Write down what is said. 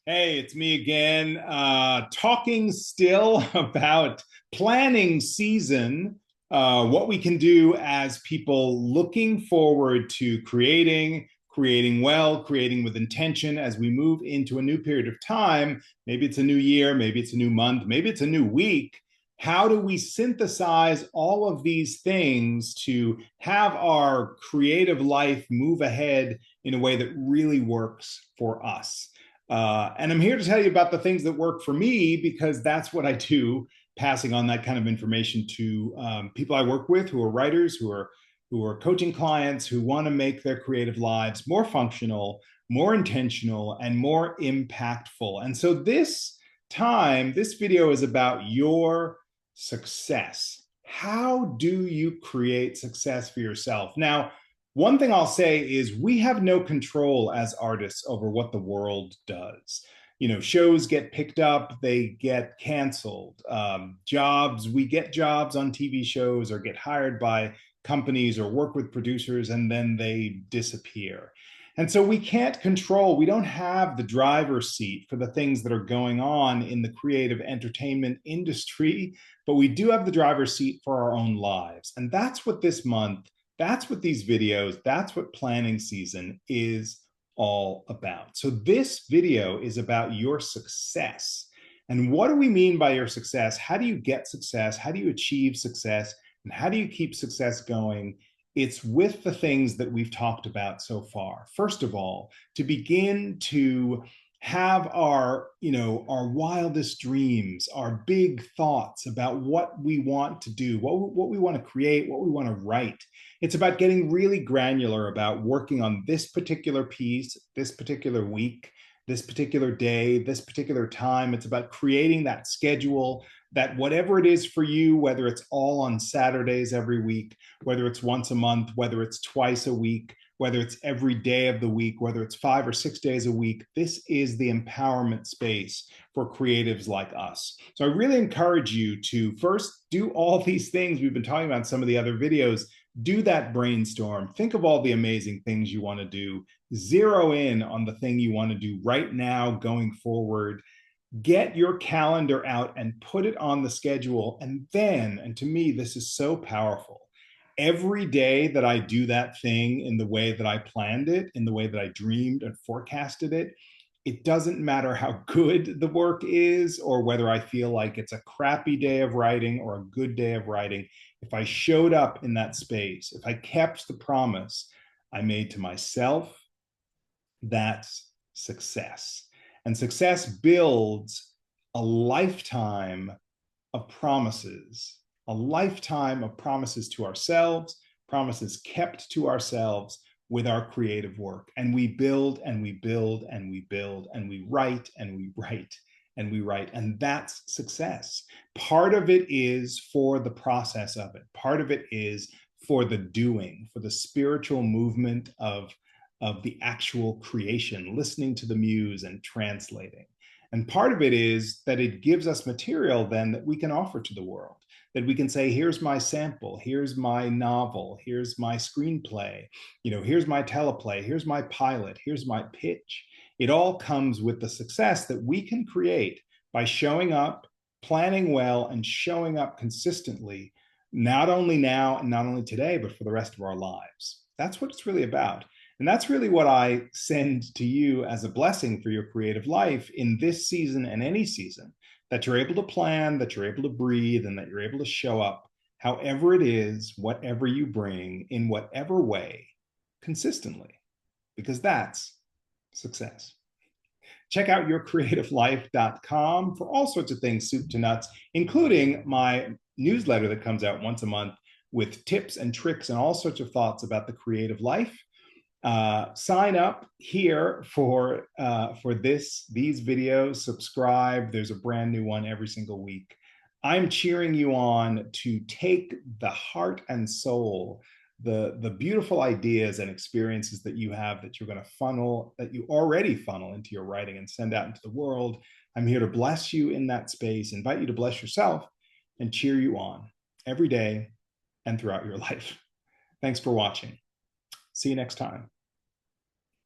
Hey, it's me again, talking still about planning season, what we can do as people looking forward to creating well, creating with intention as we move into a new period of time. Maybe it's a new year, maybe it's a new month, maybe it's a new week. How do we synthesize all of these things to have our creative life move ahead in a way that really works for us? And I'm here to tell you about the things that work for me because that's what I do, passing on that kind of information to people I work with who are writers, who are coaching clients, who want to make their creative lives more functional, more intentional, and more impactful. And so this video is about your success. How do you create success for yourself? Now, one thing I'll say is we have no control as artists over what the world does. You know, shows get picked up, they get canceled. We get jobs on TV shows or get hired by companies or work with producers and then they disappear. And so we don't have the driver's seat for the things that are going on in the creative entertainment industry, but we do have the driver's seat for our own lives. And that's what these videos, that's what planning season is all about. So this video is about your success. And what do we mean by your success? How do you get success? How do you achieve success? And how do you keep success going? It's with the things that we've talked about so far. First of all, to begin to have our wildest dreams, our big thoughts about what we want to do, what we want to create, what we want to write. It's about getting really granular about working on this particular piece, this particular week, this particular day, this particular time. It's about creating that schedule that whatever it is for you, whether it's all on Saturdays every week, whether it's once a month, whether it's twice a week, whether it's every day of the week, whether it's 5 or 6 days a week, this is the empowerment space for creatives like us. So I really encourage you to first do all these things we've been talking about in some of the other videos. Do that brainstorm. Think of all the amazing things you want to do. Zero in on the thing you want to do right now going forward. Get your calendar out and put it on the schedule. And to me, this is so powerful. Every day that I do that thing in the way that I planned it, in the way that I dreamed and forecasted it, it doesn't matter how good the work is or whether I feel like it's a crappy day of writing or a good day of writing. If I showed up in that space, if I kept the promise I made to myself, that's success. And success builds a lifetime of promises, a lifetime of promises to ourselves, promises kept to ourselves with our creative work. And we build and we build and we build and we write and we write and we write. And that's success. Part of it is for the process of it. Part of it is for the doing, for the spiritual movement of the actual creation, listening to the muse and translating. And part of it is that it gives us material then that we can offer to the world, that we can say, here's my sample, here's my novel, here's my screenplay, here's my teleplay, here's my pilot, here's my pitch. It all comes with the success that we can create by showing up, planning well, and showing up consistently, not only now and not only today, but for the rest of our lives. That's what it's really about. And that's really what I send to you as a blessing for your creative life in this season and any season, that you're able to plan, that you're able to breathe, and that you're able to show up however it is, whatever you bring, in whatever way, consistently, because that's success. Check out yourcreativelife.com for all sorts of things, soup to nuts, including my newsletter that comes out once a month with tips and tricks and all sorts of thoughts about the creative life. Sign up here for these videos. Subscribe. There's a brand new one every single week. I'm cheering you on to take the heart and soul, the beautiful ideas and experiences that you have that you're going to funnel, that you already funnel into your writing and send out into the world. I'm here to bless you in that space, invite you to bless yourself, and cheer you on every day and throughout your life. Thanks for watching. See you next time.